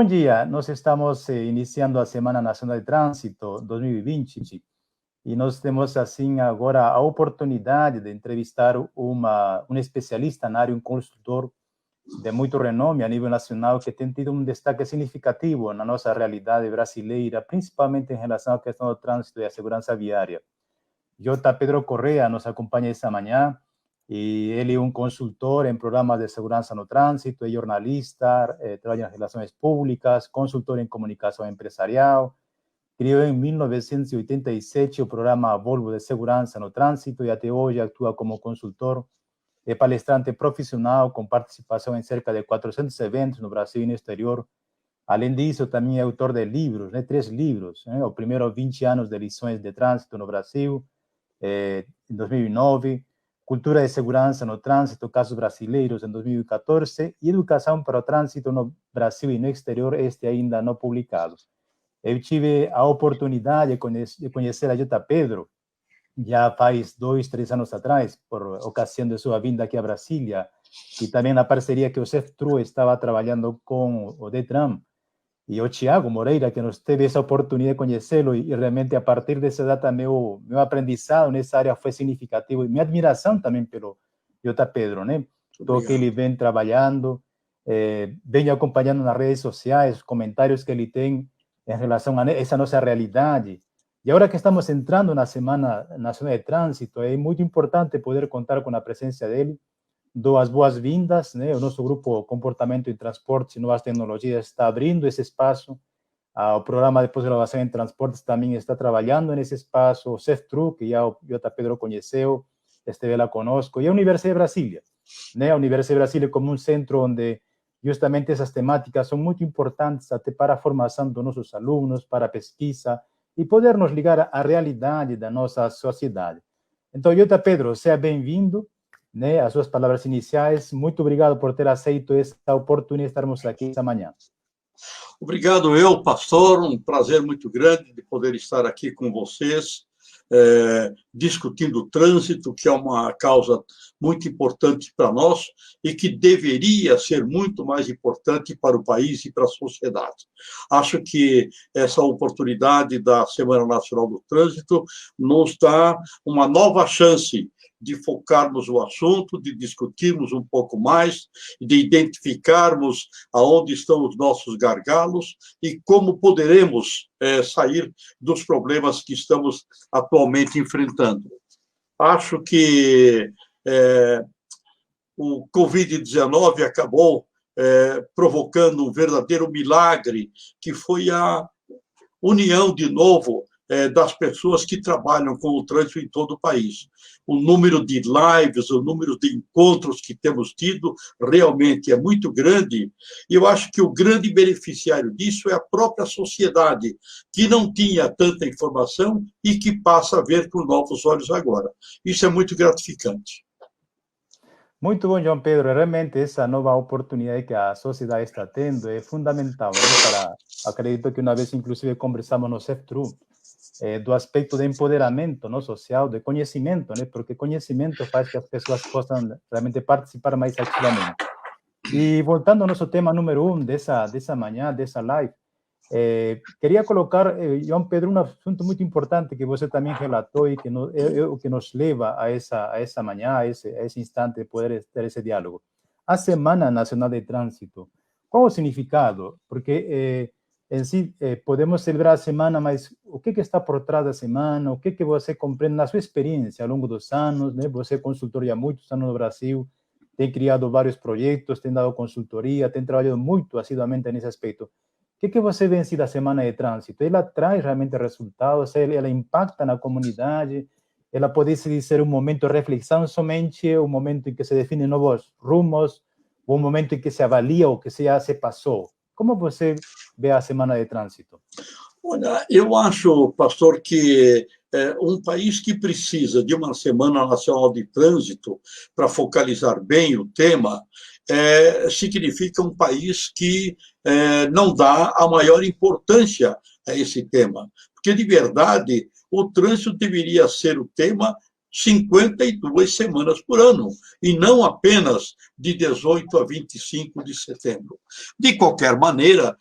Bom dia, nós estamos iniciando a Semana Nacional de Trânsito 2020 e nós temos, assim, agora a oportunidade de entrevistar um especialista na área, um consultor de muito renome a nível nacional, que tem tido um destaque significativo na nossa realidade brasileira, principalmente em relação à questão do trânsito e à segurança viária. J. Pedro Correa nos acompanha esta manhã, e ele é um consultor em programas de segurança no trânsito, é jornalista, trabalha em relações públicas, consultor em comunicação empresarial, criou em 1987 o programa Volvo de Segurança no Trânsito e até hoje atua como consultor, é palestrante profissional com participação em cerca de 400 eventos no Brasil e no exterior. Além disso, também é autor de livros, 3 livros, o primeiro 20 anos de lições de trânsito no Brasil, em 2009, Cultura de Segurança no Trânsito, Casos Brasileiros, em 2014, e Educação para o Trânsito no Brasil e no Exterior, este ainda não publicado. Eu tive a oportunidade de conhecer a J. Pedro já faz 2, 3 anos atrás, por ocasião de sua vinda aqui a Brasília, e também na parceria que o CEFTRU estava trabalhando com o DETRAN, e o Tiago Moreira, que nos teve essa oportunidade de conhecê-lo, e realmente a partir dessa data meu aprendizado nessa área foi significativo, e minha admiração também pelo J. Pedro, né? Tudo que ele vem trabalhando, venho acompanhando nas redes sociais, comentários que ele tem em relação a essa nossa realidade. E agora que estamos entrando na Semana Nacional de Trânsito, é muito importante poder contar com a presença dele. Dou as boas-vindas, né? O nosso grupo Comportamento em Transportes e Novas Tecnologias está abrindo esse espaço. O programa de pós-graduação em Transportes também está trabalhando nesse espaço. O CEFTRU, que já o J. Pedro conheceu, esteve lá conosco. E a Universidade de Brasília, né? A Universidade de Brasília como um centro onde justamente essas temáticas são muito importantes até para a formação dos nossos alunos, para a pesquisa e poder nos ligar à realidade da nossa sociedade. Então, J. Pedro, seja bem-vindo. Né, as suas palavras iniciais. Muito obrigado por ter aceito essa oportunidade de estarmos aqui esta manhã. Obrigado pastor, um prazer muito grande de poder estar aqui com vocês, discutindo o trânsito, que é uma causa muito importante para nós e que deveria ser muito mais importante para o país e para a sociedade. Acho que essa oportunidade da Semana Nacional do Trânsito nos dá uma nova chance de focarmos o assunto, de discutirmos um pouco mais, de identificarmos aonde estão os nossos gargalos e como poderemos sair dos problemas que estamos atualmente enfrentando. Acho que o Covid-19 acabou provocando um verdadeiro milagre, que foi a união, de novo, das pessoas que trabalham com o trânsito em todo o país. O número de lives, o número de encontros que temos tido realmente é muito grande, e eu acho que o grande beneficiário disso é a própria sociedade, que não tinha tanta informação e que passa a ver com novos olhos agora. Isso é muito gratificante. Muito bom, João Pedro. Realmente essa nova oportunidade que a sociedade está tendo é fundamental, né? Acredito que uma vez, inclusive, conversamos no CEFTRU, do aspecto de empoderamento, não, social, de conhecimento, né? Porque conhecimento faz que as pessoas possam realmente participar mais ativamente. E voltando ao nosso tema número 1 dessa manhã, dessa live, queria colocar, João Pedro, um assunto muito importante que você também relatou e que o que nos leva a essa manhã, a esse instante de poder ter esse diálogo. A Semana Nacional de Trânsito, qual o significado? Porque em si, podemos celebrar a semana, mas o que está por trás da semana? O que você compreende na sua experiência ao longo dos anos, né? Você é consultor há muitos anos no Brasil, tem criado vários projetos, tem dado consultoria, tem trabalhado muito assiduamente nesse aspecto. O que você vê em si da Semana de Trânsito? Ela traz realmente resultados? Ela impacta na comunidade? Ela pode ser um momento de reflexão somente, um momento em que se definem novos rumos, ou um momento em que se avalia o que já se passou? Como você vê a Semana de Trânsito? Olha, eu acho, pastor, que um país que precisa de uma Semana Nacional de Trânsito para focalizar bem o tema, significa um país que não dá a maior importância a esse tema. Porque, de verdade, o trânsito deveria ser o tema 52 semanas por ano, e não apenas de 18 a 25 de setembro. De qualquer maneira,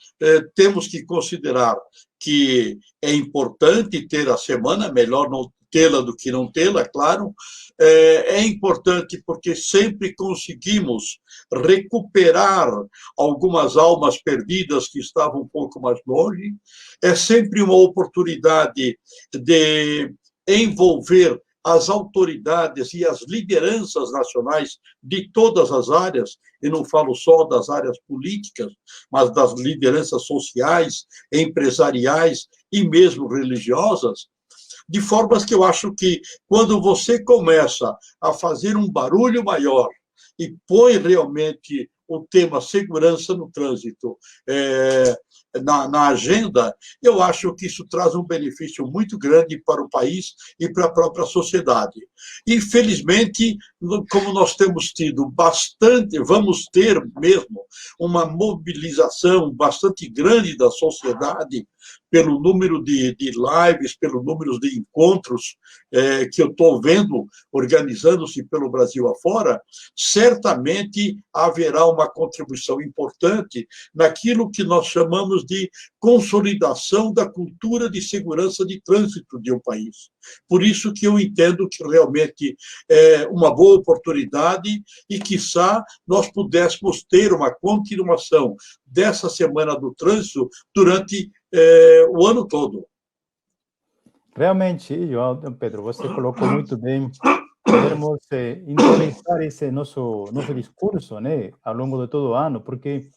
temos que considerar que é importante ter a semana, melhor não tê-la do que não tê-la, claro. É importante porque sempre conseguimos recuperar algumas almas perdidas que estavam um pouco mais longe. É sempre uma oportunidade de envolver as autoridades e as lideranças nacionais de todas as áreas, e não falo só das áreas políticas, mas das lideranças sociais, empresariais e mesmo religiosas, de formas que eu acho que, quando você começa a fazer um barulho maior e põe realmente o tema segurança no trânsito na agenda, eu acho que isso traz um benefício muito grande para o país e para a própria sociedade. Infelizmente, como nós temos tido bastante, vamos ter mesmo uma mobilização bastante grande da sociedade pelo número de lives, pelo número de encontros que eu estou vendo organizando-se pelo Brasil afora, certamente haverá uma contribuição importante naquilo que nós chamamos de consolidação da cultura de segurança de trânsito de um país. Por isso que eu entendo que realmente é uma boa oportunidade e, quiçá, nós pudéssemos ter uma continuação dessa Semana do Trânsito durante o ano todo. Realmente, Pedro, você colocou muito bem. Podemos interiorizar esse nosso discurso, né, ao longo de todo o ano, porque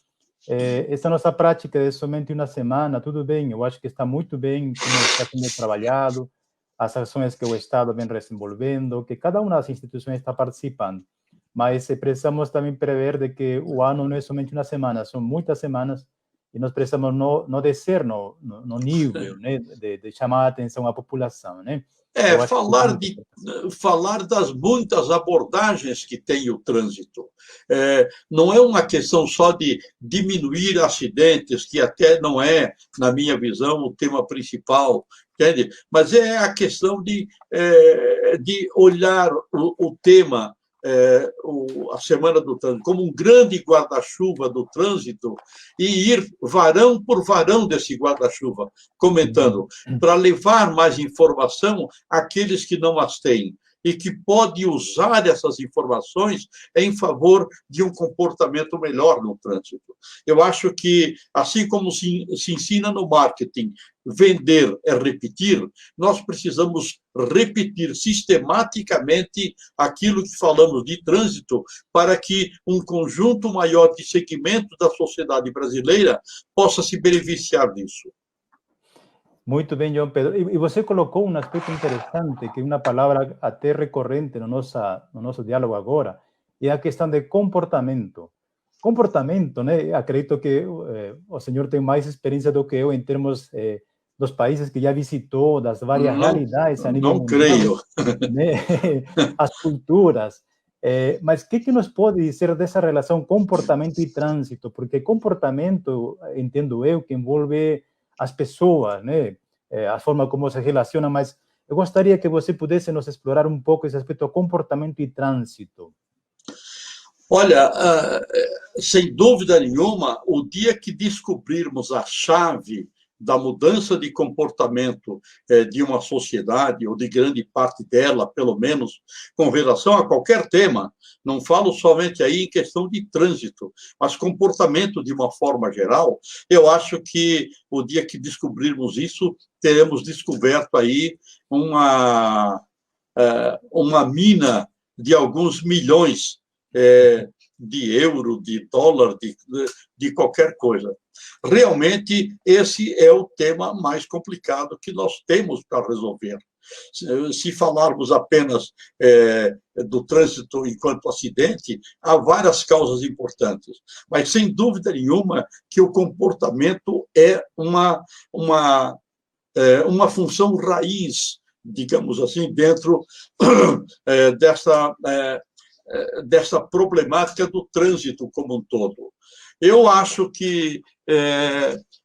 essa nossa prática de somente uma semana, tudo bem, eu acho que está muito bem como está sendo trabalhado, as ações que o Estado vem desenvolvendo, que cada uma das instituições está participando. Mas precisamos também prever de que o ano não é somente uma semana, são muitas semanas, e nós precisamos não descer no nível, né, de chamar a atenção à população, né? Falar das muitas abordagens que tem o trânsito. Não é uma questão só de diminuir acidentes, que até não é, na minha visão, o tema principal, entende? Mas é a questão de olhar o tema, a Semana do Trânsito, como um grande guarda-chuva do trânsito e ir varão por varão desse guarda-chuva, comentando, para levar mais informação àqueles que não as têm e que pode usar essas informações em favor de um comportamento melhor no trânsito. Eu acho que, assim como se ensina no marketing, vender é repetir, nós precisamos repetir sistematicamente aquilo que falamos de trânsito para que um conjunto maior de segmentos da sociedade brasileira possa se beneficiar disso. Muito bem, João Pedro. E você colocou um aspecto interessante, que é uma palavra até recorrente no nosso diálogo agora, é a questão de comportamento. Comportamento, né? Acredito que o senhor tem mais experiência do que eu em termos dos países que já visitou, das várias realidades a nível mundial. Não creio. Né? As culturas. Mas o que nos pode dizer dessa relação comportamento e trânsito? Porque comportamento, entendo eu, que envolve as pessoas, né? A forma como se relacionam, mas eu gostaria que você pudesse nos explorar um pouco esse aspecto comportamento e trânsito. Olha, sem dúvida nenhuma, o dia que descobrirmos a chave da mudança de comportamento de uma sociedade, ou de grande parte dela, pelo menos, com relação a qualquer tema, não falo somente aí em questão de trânsito, mas comportamento de uma forma geral, eu acho que o dia que descobrirmos isso, teremos descoberto aí uma mina de alguns milhões de euro, de dólar, de qualquer coisa. Realmente, esse é o tema mais complicado que nós temos para resolver. Se falarmos apenas do trânsito enquanto acidente, há várias causas importantes, mas sem dúvida nenhuma que o comportamento é uma função raiz, digamos assim, dentro dessa problemática do trânsito como um todo. Eu acho que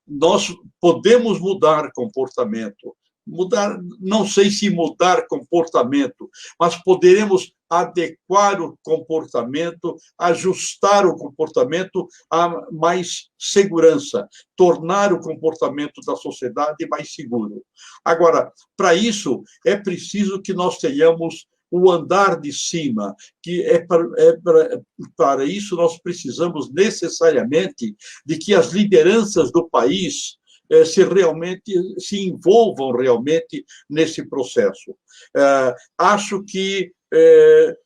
nós podemos mudar comportamento, mudar, não sei se mudar comportamento, mas poderemos adequar o comportamento, ajustar o comportamento a mais segurança, tornar o comportamento da sociedade mais seguro. Agora, para isso, é preciso que nós tenhamos o andar de cima, que para isso nós precisamos necessariamente de que as lideranças do país se envolvam realmente nesse processo. Acho que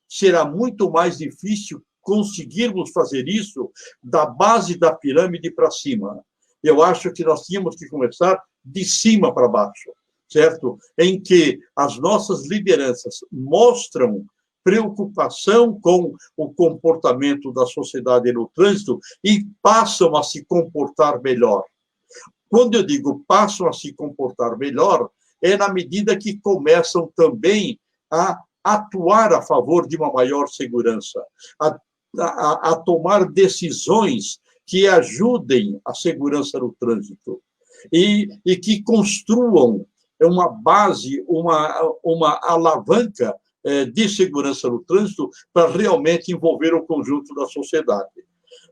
será muito mais difícil conseguirmos fazer isso da base da pirâmide para cima. Eu acho que nós tínhamos que começar de cima para baixo, certo? Em que as nossas lideranças mostram preocupação com o comportamento da sociedade no trânsito e passam a se comportar melhor. Quando eu digo passam a se comportar melhor, é na medida que começam também a atuar a favor de uma maior segurança, a tomar decisões que ajudem a segurança no trânsito e que construam uma base, uma alavanca de segurança no trânsito para realmente envolver o conjunto da sociedade.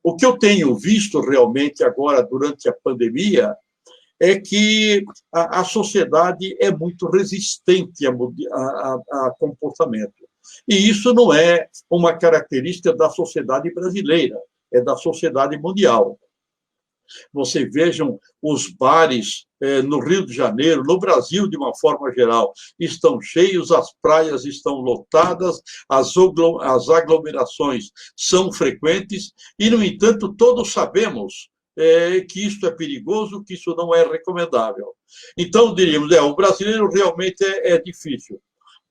O que eu tenho visto realmente agora, durante a pandemia, é que a sociedade é muito resistente a comportamento. E isso não é uma característica da sociedade brasileira, é da sociedade mundial. Você vejam os bares no Rio de Janeiro, no Brasil, de uma forma geral, estão cheios, as praias estão lotadas, as aglomerações são frequentes, e, no entanto, todos sabemos que isso é perigoso, que isso não é recomendável. Então, diríamos, o brasileiro realmente é difícil.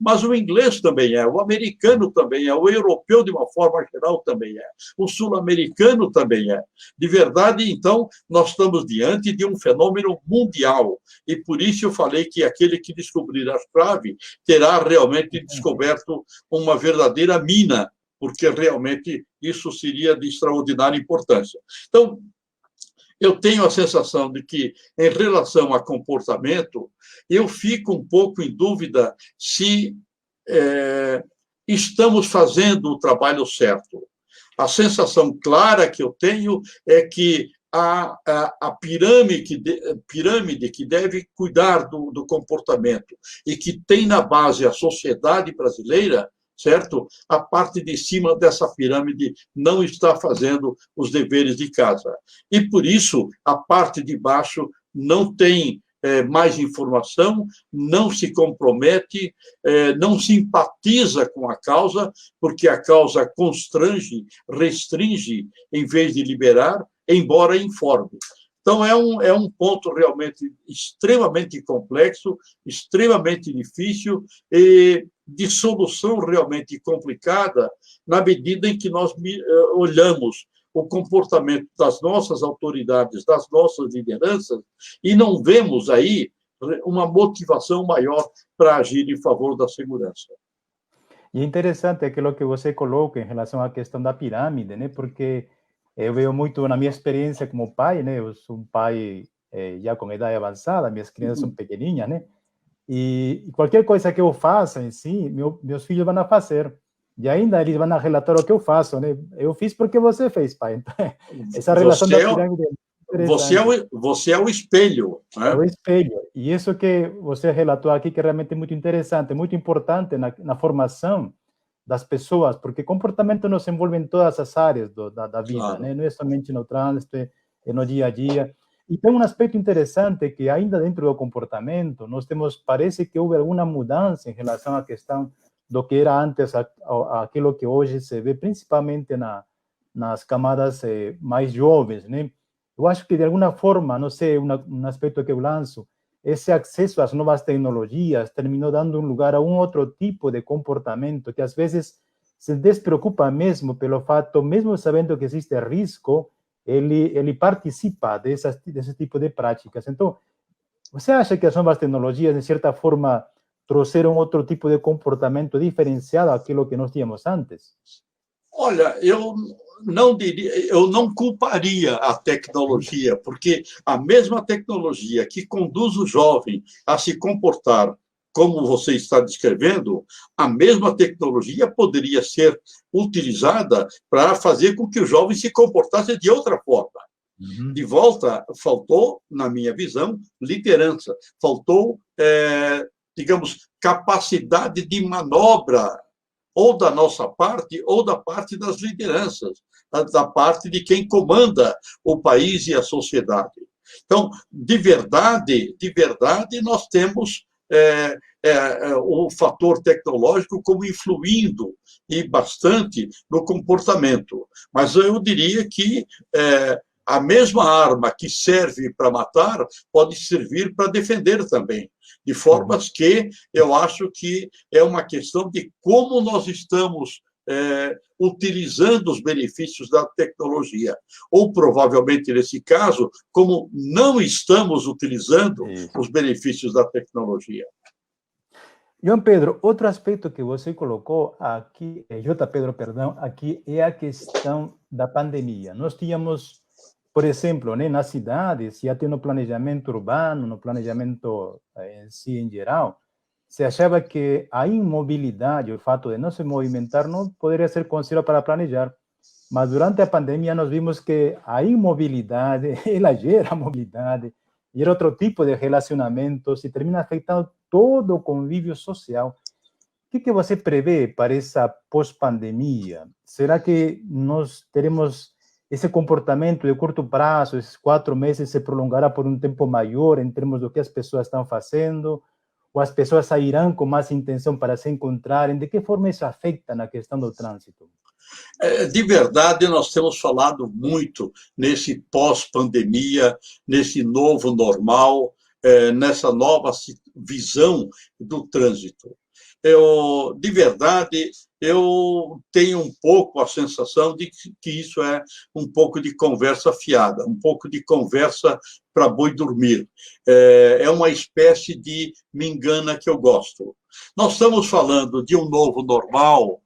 Mas o inglês também o americano também o europeu, de uma forma geral, também o sul-americano também De verdade, então, nós estamos diante de um fenômeno mundial, e por isso eu falei que aquele que descobrir a chave terá realmente descoberto uma verdadeira mina, porque realmente isso seria de extraordinária importância. Então, eu tenho a sensação de que, em relação a comportamento, eu fico um pouco em dúvida se estamos fazendo o trabalho certo. A sensação clara que eu tenho é que a pirâmide que deve cuidar do comportamento e que tem na base a sociedade brasileira, certo? A parte de cima dessa pirâmide não está fazendo os deveres de casa. E, por isso, a parte de baixo não tem mais informação, não se compromete, não simpatiza com a causa, porque a causa constrange, restringe, em vez de liberar, embora informe. Então, é um ponto realmente extremamente complexo, extremamente difícil e de solução realmente complicada, na medida em que nós olhamos o comportamento das nossas autoridades, das nossas lideranças, e não vemos aí uma motivação maior para agir em favor da segurança. E é interessante aquilo que você coloca em relação à questão da pirâmide, né? Porque eu vejo muito na minha experiência como pai, né? Eu sou um pai já com idade avançada, minhas crianças são pequenininhas, né? E qualquer coisa que eu faça em si, meus filhos vão fazer. E ainda eles vão relatar o que eu faço, né? Eu fiz porque você fez, pai. Então, essa relação da pirâmide você é o espelho. Né? É o espelho. E isso que você relatou aqui, que é realmente muito interessante, muito importante na formação das pessoas, porque comportamento nos envolve em todas as áreas da vida, claro. Né? Não é somente no trânsito, é no dia a dia. E tem um aspecto interessante que ainda dentro do comportamento, parece que houve alguma mudança em relação à questão do que era antes, aquilo que hoje se vê principalmente nas camadas mais jovens, né? Eu acho que de alguma forma, não sei, um aspecto que eu lanço, esse acesso às novas tecnologias terminou dando um lugar a um outro tipo de comportamento que às vezes se despreocupa mesmo pelo fato, mesmo sabendo que existe risco, ele participa desse tipo de práticas. Então, você acha que as novas tecnologias, de certa forma, trouxeram outro tipo de comportamento diferenciado àquilo que nós tínhamos antes? Olha, eu eu não culparia a tecnologia, porque a mesma tecnologia que conduz o jovem a se comportar como você está descrevendo, a mesma tecnologia poderia ser utilizada para fazer com que o jovem se comportasse de outra forma. De volta, faltou, na minha visão, liderança, faltou, digamos, capacidade de manobra, ou da nossa parte, ou da parte das lideranças, da parte de quem comanda o país e a sociedade. Então, de verdade, nós temos o fator tecnológico como influindo e bastante no comportamento. Mas eu diria que a mesma arma que serve para matar pode servir para defender também. De formas que eu acho que é uma questão de como nós estamos utilizando os benefícios da tecnologia. Ou, provavelmente, nesse caso, como não estamos utilizando os benefícios da tecnologia. João Pedro, outro aspecto que você colocou aqui, J. Pedro, perdão, aqui é a questão da pandemia. Nós tínhamos, por exemplo, né, nas cidades, já tem no planejamento urbano, no planejamento em si, em geral, se achava que a imobilidade, o fato de não se movimentar, não poderia ser considerado para planejar. Mas durante a pandemia nós vimos que a imobilidade, ela gera mobilidade, gera outro tipo de relacionamentos e termina afetando todo o convívio social. O que você prevê para essa pós-pandemia? Será que nós teremos esse comportamento de curto prazo, esses 4 meses, se prolongará por um tempo maior em termos do que as pessoas estão fazendo? Ou as pessoas sairão com mais intenção para se encontrarem? De que forma isso afeta na questão do trânsito? De verdade, nós temos falado muito nesse pós-pandemia, nesse novo normal, nessa nova visão do trânsito. De verdade, eu tenho um pouco a sensação de que isso é um pouco de conversa fiada, um pouco de conversa para boi dormir. É uma espécie de me engana que eu gosto. Nós estamos falando de um novo normal,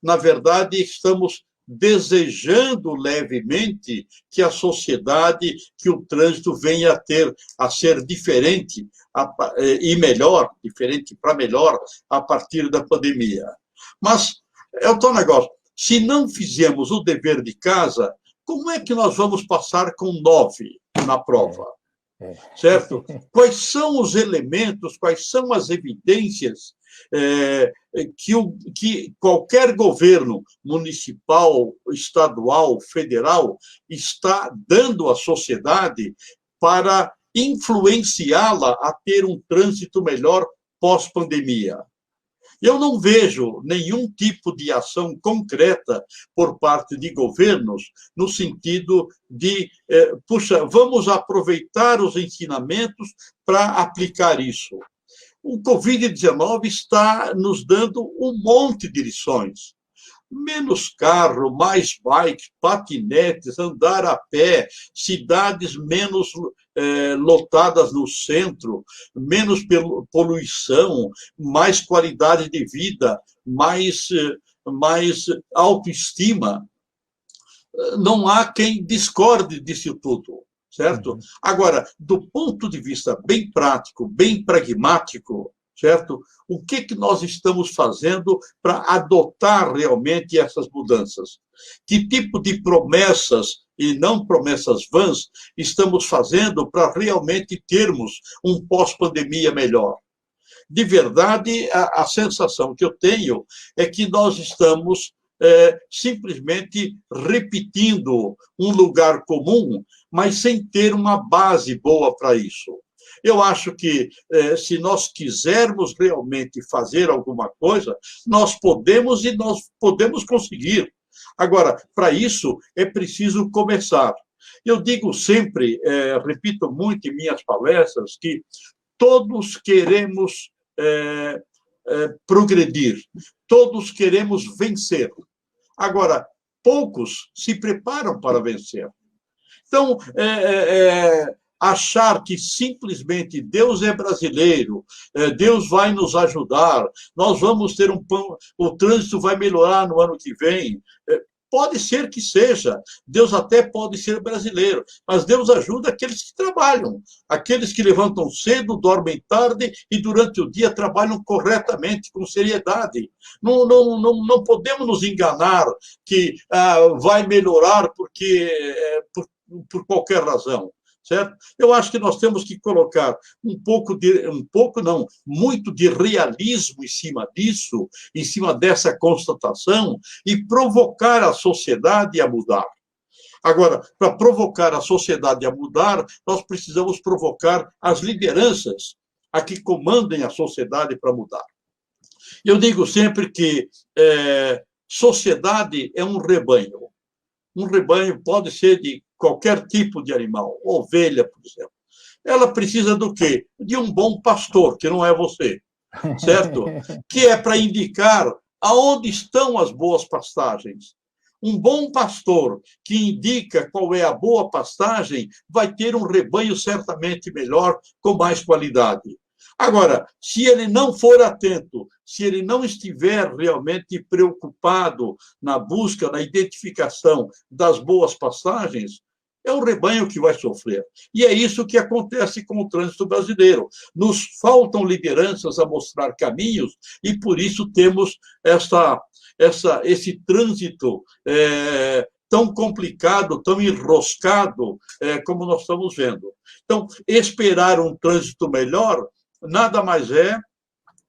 na verdade, estamos desejando levemente que a sociedade, que o trânsito venha a ser diferente e melhor, diferente para melhor, a partir da pandemia. Mas é o tal negócio, se não fizermos o dever de casa, como é que nós vamos passar com 9 na prova? Certo? Quais são os elementos, quais são as evidências que qualquer governo municipal, estadual, federal está dando à sociedade para influenciá-la a ter um trânsito melhor pós-pandemia? Eu não vejo nenhum tipo de ação concreta por parte de governos no sentido de, puxa, vamos aproveitar os ensinamentos para aplicar isso. O Covid-19 está nos dando um monte de lições. Menos carro, mais bike, patinetes, andar a pé, cidades menos lotadas no centro, menos poluição, mais qualidade de vida, mais autoestima. Não há quem discorde disso tudo, certo? Agora, do ponto de vista bem prático, bem pragmático, certo? O que nós estamos fazendo para adotar realmente essas mudanças? Que tipo de promessas, e não promessas vãs, estamos fazendo para realmente termos um pós-pandemia melhor? De verdade, a sensação que eu tenho é que nós estamos simplesmente repetindo um lugar comum, mas sem ter uma base boa para isso. Eu acho que, se nós quisermos realmente fazer alguma coisa, nós podemos e nós podemos conseguir. Agora, para isso, é preciso começar. Eu digo sempre, repito muito em minhas palestras, que todos queremos progredir, todos queremos vencer. Agora, poucos se preparam para vencer. Então, achar que simplesmente Deus é brasileiro, Deus vai nos ajudar, nós vamos ter o trânsito vai melhorar no ano que vem, Pode ser que seja, Deus até pode ser brasileiro, mas Deus ajuda aqueles que trabalham, aqueles que levantam cedo, dormem tarde e durante o dia trabalham corretamente, com seriedade. Não podemos nos enganar que vai melhorar por qualquer razão. Certo? Eu acho que nós temos que colocar muito de realismo em cima disso, em cima dessa constatação, e provocar a sociedade a mudar. Agora, para provocar a sociedade a mudar, nós precisamos provocar as lideranças a que comandem a sociedade para mudar. Eu digo sempre que sociedade é um rebanho. Um rebanho pode ser de qualquer tipo de animal, ovelha, por exemplo. Ela precisa do quê? De um bom pastor, que não é você, certo? Que é para indicar aonde estão as boas pastagens. Um bom pastor que indica qual é a boa pastagem vai ter um rebanho certamente melhor, com mais qualidade. Agora, se ele não for atento, se ele não estiver realmente preocupado na busca, na identificação das boas pastagens, é o rebanho que vai sofrer. E é isso que acontece com o trânsito brasileiro. Nos faltam lideranças a mostrar caminhos e, por isso, temos esse trânsito tão complicado, tão enroscado, como nós estamos vendo. Então, esperar um trânsito melhor nada mais é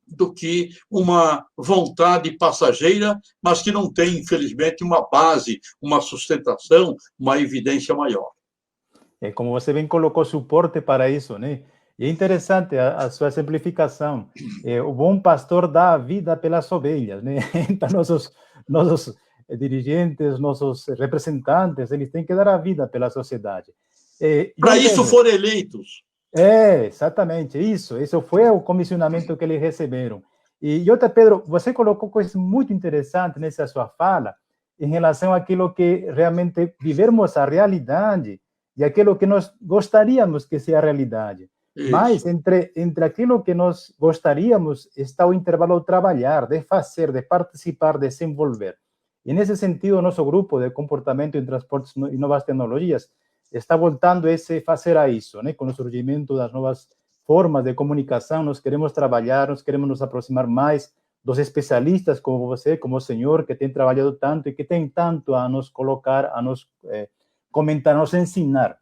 do que uma vontade passageira, mas que não tem, infelizmente, uma base, uma sustentação, uma evidência maior. Como você bem colocou, suporte para isso, né? E é interessante a sua simplificação. O bom pastor dá a vida pelas ovelhas, né? Então, nossos dirigentes, nossos representantes, eles têm que dar a vida pela sociedade. Para isso foram eleitos. Exatamente, isso foi o comissionamento que eles receberam. E outra, Pedro, você colocou coisas muito interessantes nessa sua fala, em relação àquilo que realmente vivermos a realidade e aquilo que nós gostaríamos que seja a realidade. Isso. Mas entre aquilo que nós gostaríamos está o intervalo de trabalhar, de fazer, de participar, de se envolver. E nesse sentido, o nosso grupo de comportamento em transportes e novas tecnologias está voltando a fazer a isso, né? Com o surgimento das novas formas de comunicação, nós queremos trabalhar, nós queremos nos aproximar mais dos especialistas como você, como o senhor, que tem trabalhado tanto e que tem tanto a nos colocar, a nos comentar, a nos ensinar.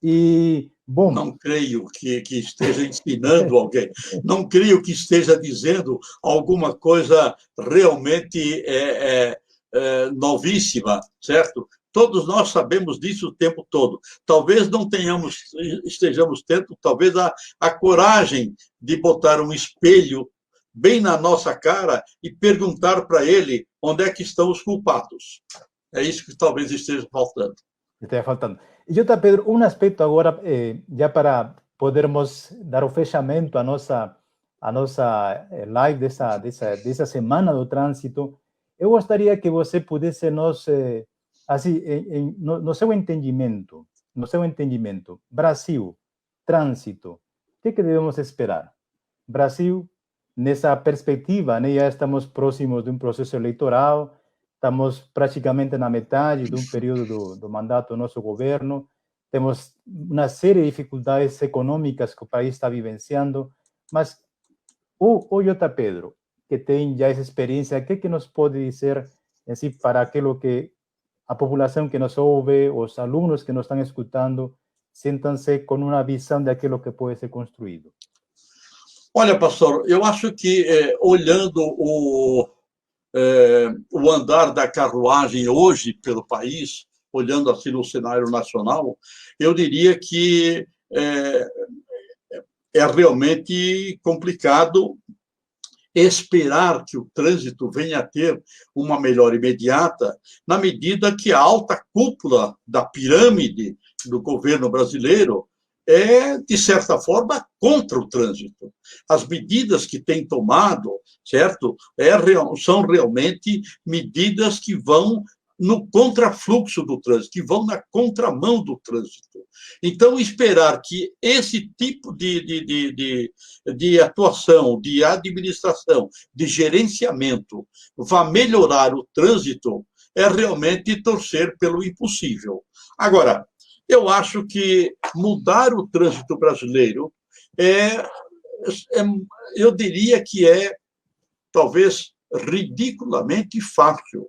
E, bom... Não creio que esteja ensinando alguém, não creio que esteja dizendo alguma coisa realmente novíssima, certo? Todos nós sabemos disso o tempo todo. Talvez não estejamos tendo, talvez, a coragem de botar um espelho bem na nossa cara e perguntar para ele onde é que estão os culpados. É isso que talvez esteja faltando. Esteja faltando. E outra, Pedro, um aspecto agora, já para podermos dar o fechamento à nossa live dessa semana do trânsito, eu gostaria que você pudesse nos... assim, no seu entendimento, Brasil, trânsito, o que devemos esperar? Brasil, nessa perspectiva, né, já estamos próximos de um processo eleitoral, estamos praticamente na metade de um período do mandato do nosso governo, temos uma série de dificuldades econômicas que o país está vivenciando, mas o J. Pedro, que tem já essa experiência, o que nos pode dizer assim, para aquilo que a população que nos ouve, os alunos que nos estão escutando, sintam-se com uma visão daquilo que pode ser construído? Olha, pastor, eu acho que, olhando o andar da carruagem hoje pelo país, olhando assim no cenário nacional, eu diria que é realmente complicado esperar que o trânsito venha a ter uma melhora imediata, na medida que a alta cúpula da pirâmide do governo brasileiro é, de certa forma, contra o trânsito. As medidas que tem tomado, certo, são realmente medidas que vão no contrafluxo do trânsito, que vão na contramão do trânsito. Então, esperar que esse tipo de atuação, de administração, de gerenciamento, vá melhorar o trânsito, é realmente torcer pelo impossível. Agora, eu acho que mudar o trânsito brasileiro eu diria que talvez, ridiculamente fácil.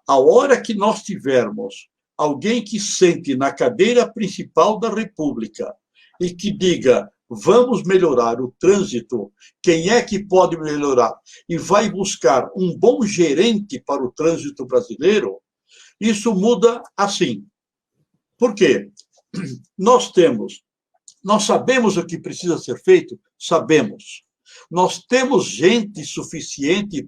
A hora que nós tivermos alguém que sente na cadeira principal da República e que diga, vamos melhorar o trânsito, quem é que pode melhorar? E vai buscar um bom gerente para o trânsito brasileiro, isso muda assim. Por quê? Nós sabemos o que precisa ser feito? Sabemos. Nós temos gente suficiente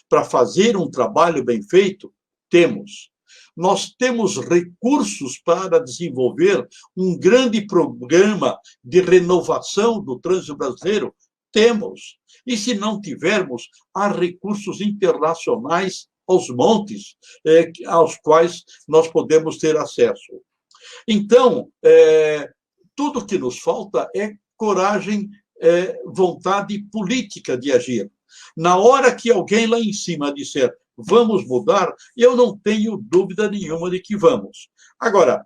para fazer um trabalho bem feito? Temos. Nós temos recursos para desenvolver um grande programa de renovação do trânsito brasileiro? Temos. E se não tivermos, há recursos internacionais aos montes, aos quais nós podemos ter acesso. Então, tudo que nos falta é coragem, vontade política de agir. Na hora que alguém lá em cima disser vamos mudar, eu não tenho dúvida nenhuma de que vamos. Agora,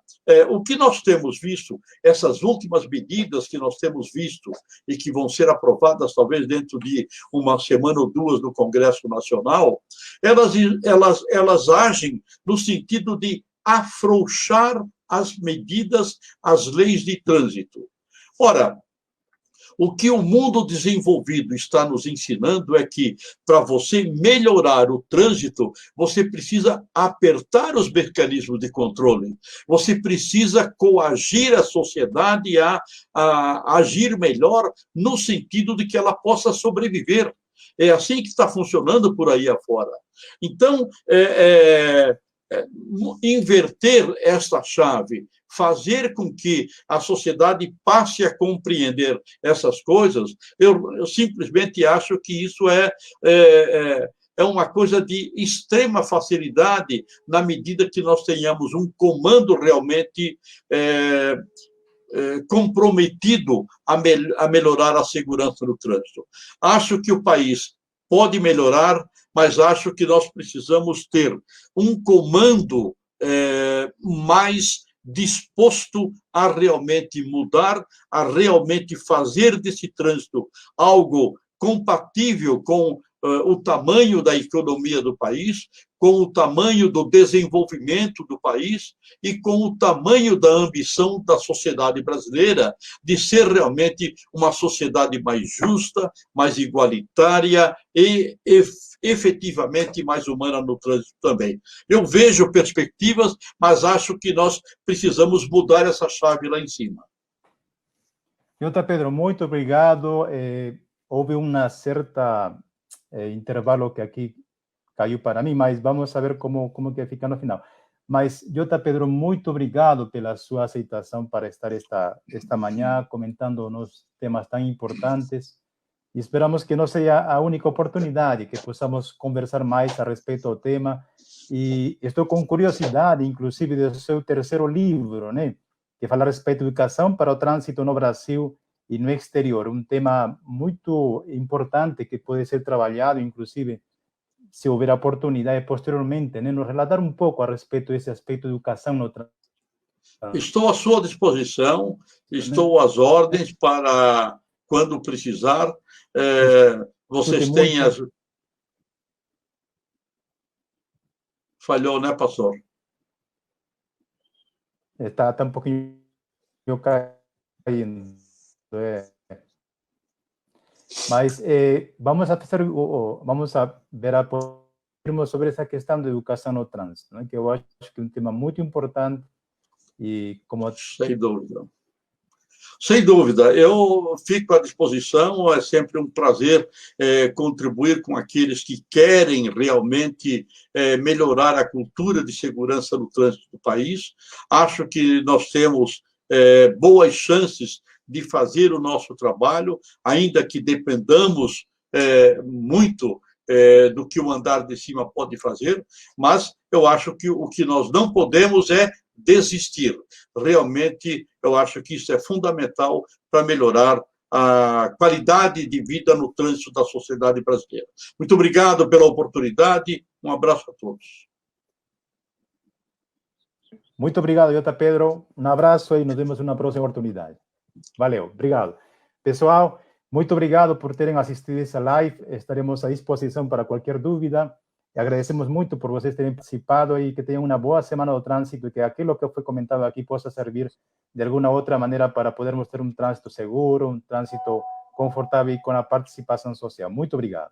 o que nós temos visto, essas últimas medidas que nós temos visto e que vão ser aprovadas talvez dentro de uma semana ou duas no Congresso Nacional, elas agem no sentido de afrouxar as medidas, as leis de trânsito. Ora, o que o mundo desenvolvido está nos ensinando é que, para você melhorar o trânsito, você precisa apertar os mecanismos de controle. Você precisa coagir a sociedade a agir melhor, no sentido de que ela possa sobreviver. É assim que está funcionando por aí afora. Então, inverter esta chave, fazer com que a sociedade passe a compreender essas coisas, eu simplesmente acho que isso é uma coisa de extrema facilidade, na medida que nós tenhamos um comando realmente comprometido a melhorar a segurança no trânsito. Acho que o país pode melhorar, mas acho que nós precisamos ter um comando mais disposto a realmente mudar, a realmente fazer desse trânsito algo compatível com o tamanho da economia do país, com o tamanho do desenvolvimento do país e com o tamanho da ambição da sociedade brasileira de ser realmente uma sociedade mais justa, mais igualitária e efetivamente mais humana no trânsito também. Eu vejo perspectivas, mas acho que nós precisamos mudar essa chave lá em cima. Jota Pedro, muito obrigado. Houve uma certa intervalo que aqui caiu para mim, mas vamos saber como que fica no final. Mas, Jota Pedro, muito obrigado pela sua aceitação para estar esta manhã comentando nos temas tão importantes. E esperamos que não seja a única oportunidade, que possamos conversar mais a respeito do tema. E estou com curiosidade, inclusive, do seu terceiro livro, né? Que fala a respeito de educação para o trânsito no Brasil e no exterior. Um tema muito importante que pode ser trabalhado, inclusive, se houver oportunidade posteriormente, né? Nos relatar um pouco a respeito desse aspecto de educação no trânsito. Estou à sua disposição, estou às ordens para, quando precisar, vocês têm as... Falhou, né, pastor? Está um pouquinho caindo. Mas vamos a ver sobre essa questão da educação no trânsito, né? Que eu acho que é um tema muito importante e como... Sem dúvida. Sem dúvida, eu fico à disposição, é sempre um prazer contribuir com aqueles que querem realmente melhorar a cultura de segurança no trânsito do país. Acho que nós temos boas chances de fazer o nosso trabalho, ainda que dependamos muito do que o andar de cima pode fazer, mas eu acho que o que nós não podemos é desistir. Realmente, eu acho que isso é fundamental para melhorar a qualidade de vida no trânsito da sociedade brasileira. Muito obrigado pela oportunidade, um abraço a todos. Muito obrigado, Jota Pedro. Um abraço e nos vemos numa próxima oportunidade. Valeu, obrigado. Pessoal, muito obrigado por terem assistido essa live. Estaremos à disposição para qualquer dúvida. E agradecemos muito por vocês terem participado e que tenham uma boa semana do trânsito e que aquilo que foi comentado aqui possa servir de alguma outra maneira para podermos ter um trânsito seguro, um trânsito confortável e com a participação social. Muito obrigado.